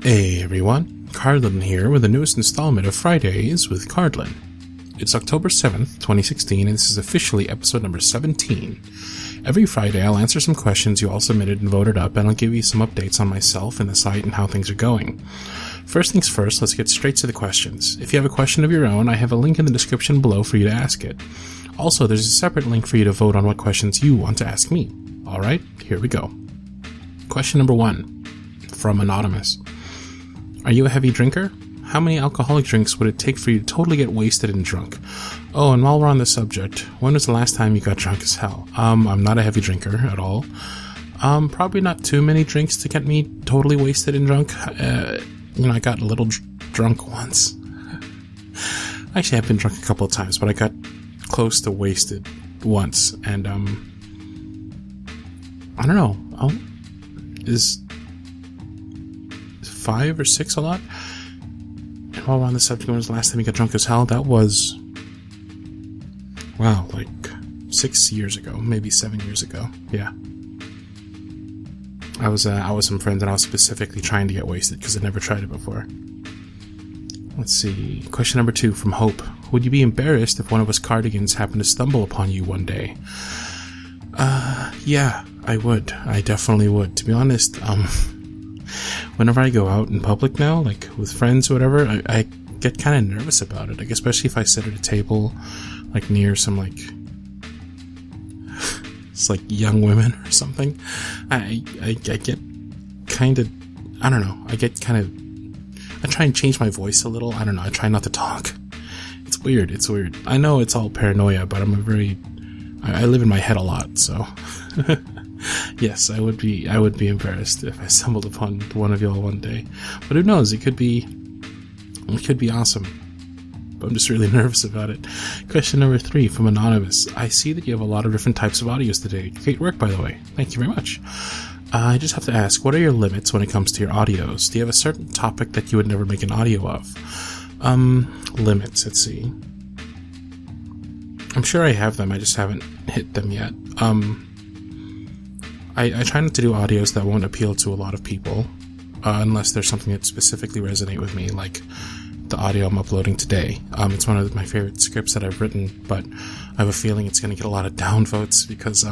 Hey everyone, Cardlin here with the newest installment of Fridays with Cardlin. It's October 7th, 2016, and this is officially episode number 17. Every Friday I'll answer some questions you all submitted and voted up, and I'll give you some updates on myself and the site and how things are going. First things first, let's get straight to the questions. If you have a question of your own, I have a link in the description below for you to ask it. Also, there's a separate link for you to vote on what questions you want to ask me. Alright, here we go. Question number 1, from Anonymous. Are you a heavy drinker? How many alcoholic drinks would it take for you to totally get wasted and drunk? Oh, and while we're on the subject, when was the last time you got drunk as hell? I'm not a heavy drinker at all. Probably not too many drinks to get me totally wasted and drunk. I got a little drunk once. Actually, I've been drunk a couple of times, but I got close to wasted once, and, I don't know. Is 5 or 6 a lot? And while we're on the subject, when was the last time you got drunk as hell? That was, wow, like 6 years ago, maybe 7 years ago. Yeah. I was with some friends, and I was specifically trying to get wasted because I'd never tried it before. Let's see. Question number 2 from Hope. Would you be embarrassed if one of us Cardigans happened to stumble upon you one day? Yeah, I would. I definitely would. To be honest, whenever I go out in public now, like with friends or whatever, I get kind of nervous about it. Like, especially if I sit at a table, like near some it's like young women or something. I get kind of, I don't know. I try and change my voice a little. I don't know. I try not to talk. It's weird. I know it's all paranoia, but I live in my head a lot, so. Yes, I would be embarrassed if I stumbled upon one of y'all one day. But who knows? It could be awesome. But I'm just really nervous about it. Question number 3 from Anonymous. I see that you have a lot of different types of audios today. Great work, by the way. Thank you very much. I just have to ask, what are your limits when it comes to your audios? Do you have a certain topic that you would never make an audio of? Limits, let's see. I'm sure I have them, I just haven't hit them yet. I try not to do audios that won't appeal to a lot of people, unless there's something that specifically resonates with me, like the audio I'm uploading today. It's one of my favorite scripts that I've written, but I have a feeling it's going to get a lot of downvotes because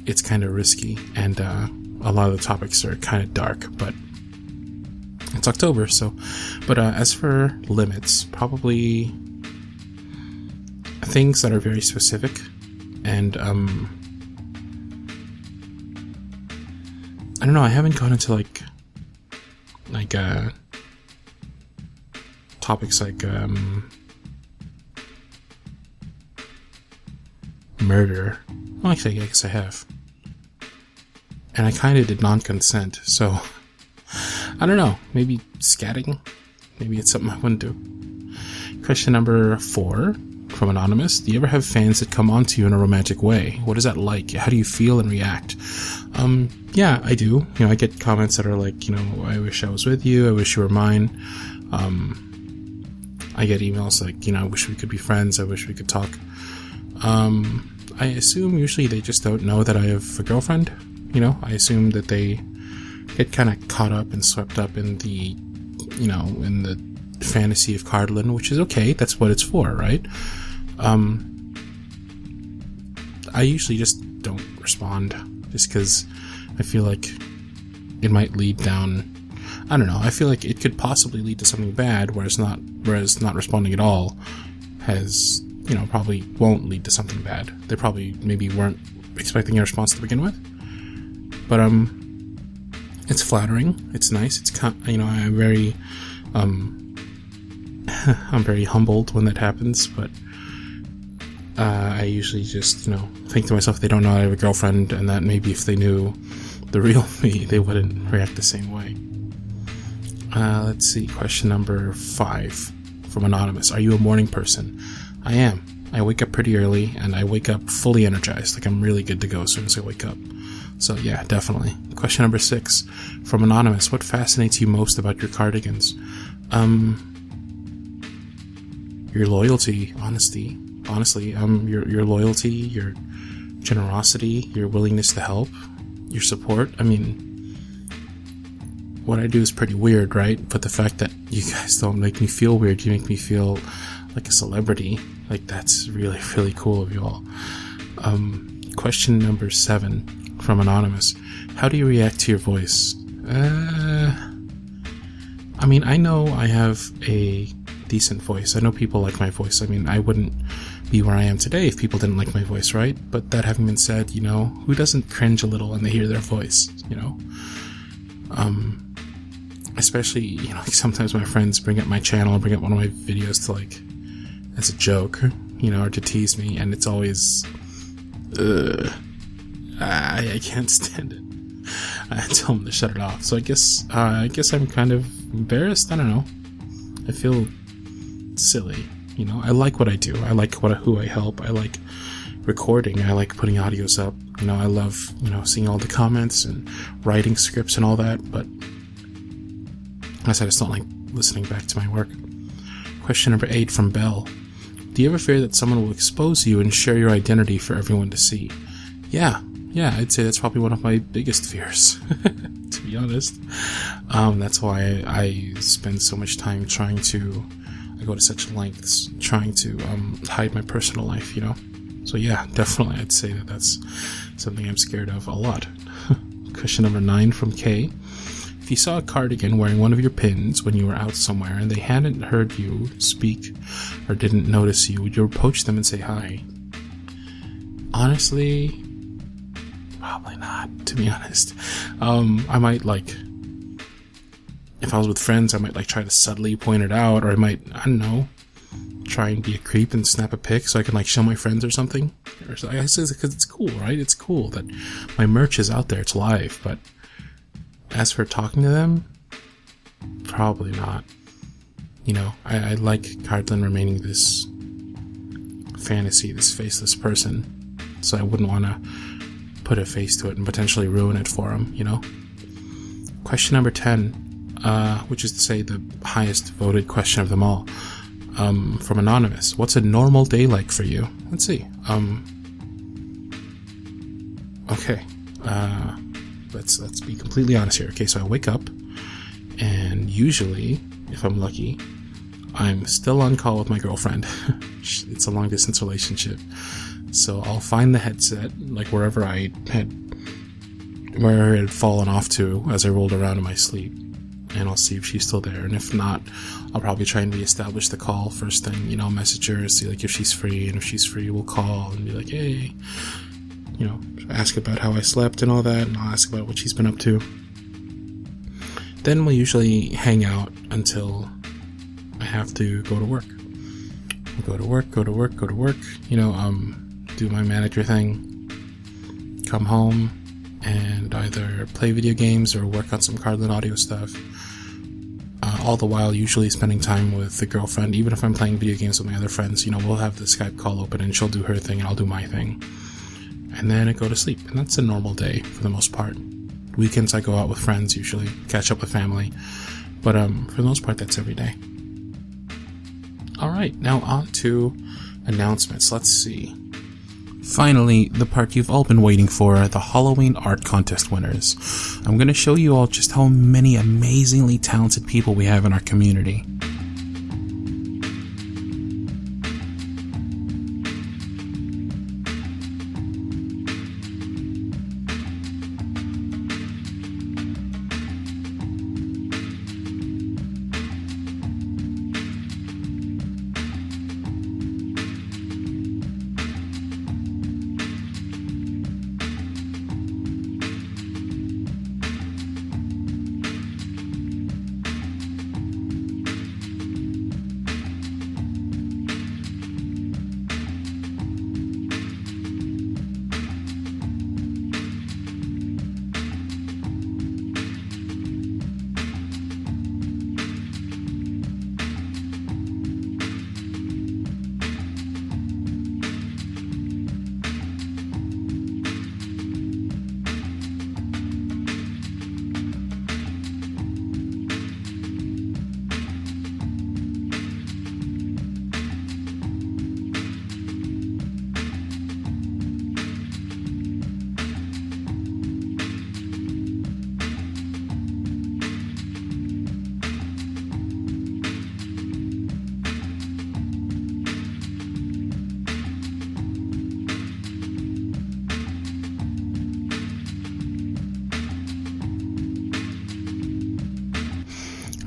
it's kind of risky, and a lot of the topics are kind of dark, but it's October, so. But as for limits, probably things that are very specific, and I don't know, I haven't gone into topics like murder. Well, actually, I guess I have. And I kind of did non-consent, so I don't know, maybe scatting? Maybe it's something I wouldn't do. Question number 4 from Anonymous. Do you ever have fans that come on to you in a romantic way? What is that like? How do you feel and react? Yeah, I do. I get comments that are like, I wish I was with you, I wish you were mine. I get emails like, I wish we could be friends, I wish we could talk. I assume usually they just don't know that I have a girlfriend. I assume that they get kind of caught up and swept up in the, in the fantasy of Cardlin, which is okay. That's what it's for, right? I usually just don't respond just because I feel like it might lead down, I don't know, I feel like it could possibly lead to something bad, whereas not responding at all has, probably won't lead to something bad. They probably maybe weren't expecting a response to begin with. But, it's flattering. It's nice. It's, I'm very, I'm very humbled when that happens, but, I usually just, think to myself they don't know I have a girlfriend, and that maybe if they knew the real me, they wouldn't react the same way. Let's see. Question number 5 from Anonymous. Are you a morning person? I am. I wake up pretty early, and I wake up fully energized. Like, I'm really good to go as soon as I wake up. So, yeah, definitely. Question number 6 from Anonymous. What fascinates you most about your Cardigans? Your loyalty, honestly, your loyalty, your generosity, your willingness to help, your support. I mean, what I do is pretty weird, right? But the fact that you guys don't make me feel weird, you make me feel like a celebrity. Like, that's really, really cool of you all. Question number 7 from Anonymous. How do you react to your voice? I mean, I know I have a decent voice. I know people like my voice. I mean, I wouldn't be where I am today if people didn't like my voice, right? But that having been said, you know, who doesn't cringe a little when they hear their voice, you know? Especially, you know, like sometimes my friends bring up my channel and bring up one of my videos to, like, as a joke, you know, or to tease me, and it's always, I can't stand it. I tell them to shut it off. So I guess I'm kind of embarrassed. I don't know. I feel silly, you know. I like what I do. I like who I help. I like recording. I like putting audios up. You know, I love, you know, seeing all the comments and writing scripts and all that, but I just don't like listening back to my work. Question number 8 from Belle. Do you ever fear that someone will expose you and share your identity for everyone to see? Yeah, I'd say that's probably one of my biggest fears, to be honest. That's why I spend so much time I go to such lengths trying to hide my personal life, you know? So yeah, definitely I'd say that's something I'm scared of a lot. Question number 9 from Kay. If you saw a cardigan wearing one of your pins when you were out somewhere and they hadn't heard you speak or didn't notice you, would you approach them and say hi? Honestly, probably not, to be honest. I might, like, if I was with friends, I might, like, try to subtly point it out, or I might, I don't know, try and be a creep and snap a pic so I can, like, show my friends or something. Or so, I guess because it's cool, right? It's cool that my merch is out there, it's live, but as for talking to them, probably not. You know, I like Cardlin remaining this fantasy, this faceless person, so I wouldn't want to put a face to it and potentially ruin it for him, you know? Question number 10, which is to say the highest voted question of them all, from Anonymous. What's a normal day like for you? Let's see. Okay. Let's be completely honest here. Okay, so I wake up, and usually, if I'm lucky, I'm still on call with my girlfriend. It's a long distance relationship. So I'll find the headset, like where I had fallen off to as I rolled around in my sleep, and I'll see if she's still there. And if not, I'll probably try and reestablish the call first thing, you know, message her, see like if she's free, and if she's free, we'll call and be like, hey, you know, ask about how I slept and all that, and I'll ask about what she's been up to. Then we'll usually hang out until I have to go to work. Go to work, you know, do my manager thing, come home, and either play video games or work on some Cardlin audio stuff. All the while usually spending time with the girlfriend. Even if I'm playing video games with my other friends, you know, we'll have the Skype call open and she'll do her thing and I'll do my thing. And then I go to sleep, and that's a normal day for the most part. Weekends I go out with friends usually, catch up with family, but for the most part that's every day. Alright, now on to announcements. Let's see. Finally, the part you've all been waiting for, the Halloween art contest winners. I'm going to show you all just how many amazingly talented people we have in our community.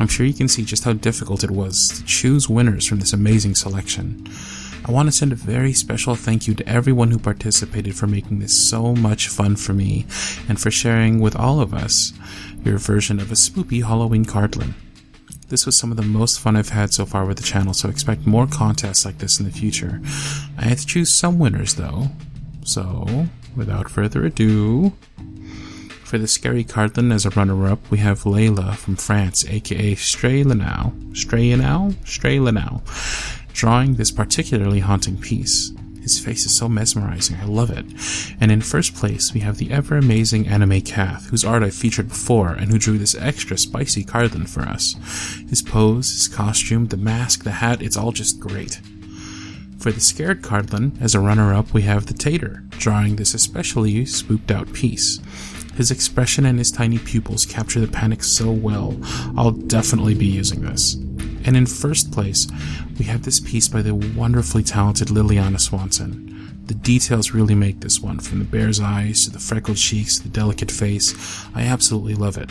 I'm sure you can see just how difficult it was to choose winners from this amazing selection. I want to send a very special thank you to everyone who participated for making this so much fun for me and for sharing with all of us your version of a spoopy Halloween Cardlin. This was some of the most fun I've had so far with the channel, so expect more contests like this in the future. I had to choose some winners though, so without further ado, for the scary Cardlin as a runner-up, we have Layla from France, aka Stray Lanao, drawing this particularly haunting piece. His face is so mesmerizing, I love it. And in first place, we have the ever-amazing Anime Cath, whose art I've featured before, and who drew this extra spicy Cardlin for us. His pose, his costume, the mask, the hat, it's all just great. For the scared Cardlin, as a runner-up, we have the Tater, drawing this especially spooked-out piece. His expression and his tiny pupils capture the panic so well, I'll definitely be using this. And in first place, we have this piece by the wonderfully talented Liliana Swanson. The details really make this one, from the bear's eyes to the freckled cheeks to the delicate face. I absolutely love it.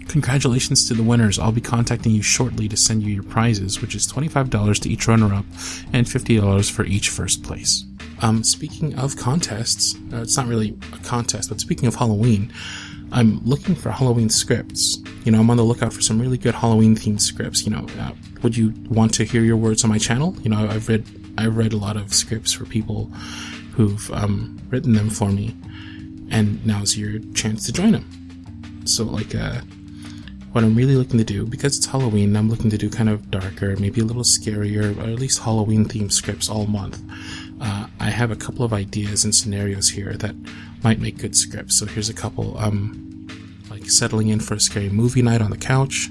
Congratulations to the winners. I'll be contacting you shortly to send you your prizes, which is $25 to each runner-up and $50 for each first place. Speaking of contests, it's not really a contest, but speaking of Halloween, I'm looking for Halloween scripts. I'm on the lookout for some really good Halloween-themed scripts. Would you want to hear your words on my channel? I've read a lot of scripts for people who've written them for me, and now's your chance to join them. So, what I'm really looking to do, because it's Halloween, I'm looking to do kind of darker, maybe a little scarier, or at least Halloween-themed scripts all month. I have a couple of ideas and scenarios here that might make good scripts. So here's a couple, like settling in for a scary movie night on the couch,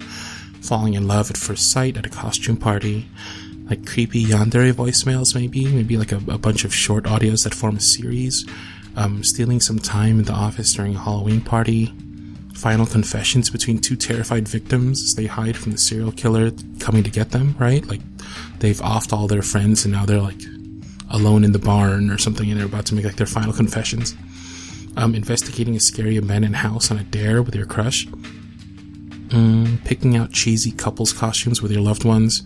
falling in love at first sight at a costume party, like creepy yandere voicemails maybe like a bunch of short audios that form a series, stealing some time in the office during a Halloween party, final confessions between two terrified victims as they hide from the serial killer coming to get them, right? Like, they've offed all their friends and now they're like alone in the barn or something and they're about to make like their final confessions. Investigating a scary abandoned house on a dare with your crush. Picking out cheesy couples costumes with your loved ones.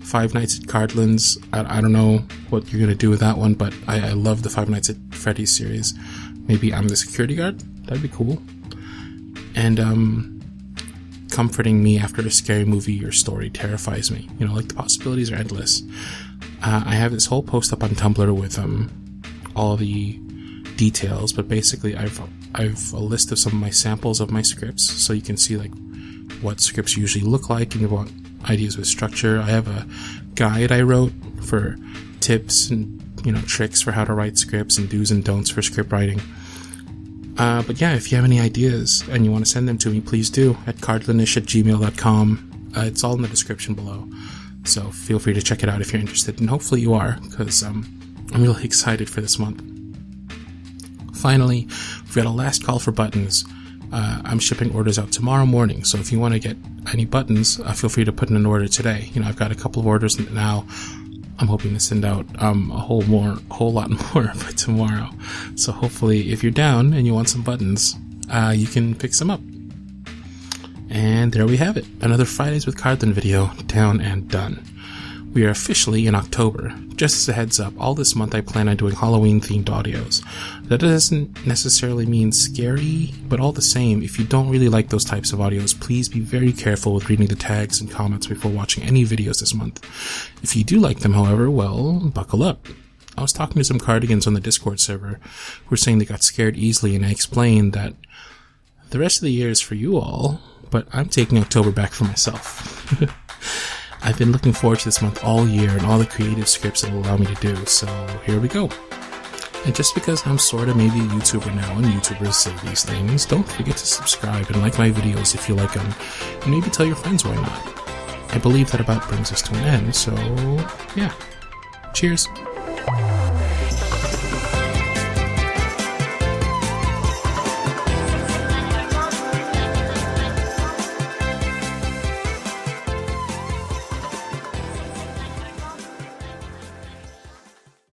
Five Nights at Cardlin's. I don't know what you're going to do with that one, but I love the Five Nights at Freddy's series. Maybe I'm the security guard? That'd be cool. And comforting me after a scary movie or story terrifies me. The possibilities are endless. I have this whole post up on Tumblr with all the details, but basically I've a list of some of my samples of my scripts, so you can see what scripts usually look like and you want ideas with structure. I have a guide I wrote for tips and tricks for how to write scripts and do's and don'ts for script writing. But yeah, if you have any ideas and you want to send them to me, please do at cardlinish@gmail.com. It's all in the description below. So feel free to check it out if you're interested, and hopefully you are, because I'm really excited for this month. Finally, we've got a last call for buttons. I'm shipping orders out tomorrow morning, so if you want to get any buttons, feel free to put in an order today. I've got a couple of orders now. I'm hoping to send out a whole lot more by tomorrow. So hopefully, if you're down and you want some buttons, you can pick some up. And there we have it. Another Fridays with Cardlin video down and done. We are officially in October. Just as a heads up, all this month I plan on doing Halloween-themed audios. That doesn't necessarily mean scary, but all the same, if you don't really like those types of audios, please be very careful with reading the tags and comments before watching any videos this month. If you do like them, however, well, buckle up. I was talking to some Cardigans on the Discord server who were saying they got scared easily, and I explained that the rest of the year is for you all, but I'm taking October back for myself. I've been looking forward to this month all year and all the creative scripts it will allow me to do, so here we go. And just because I'm sorta maybe a YouTuber now and YouTubers say these things, don't forget to subscribe and like my videos if you like them, and maybe tell your friends why not. I believe that about brings us to an end, so yeah. Cheers.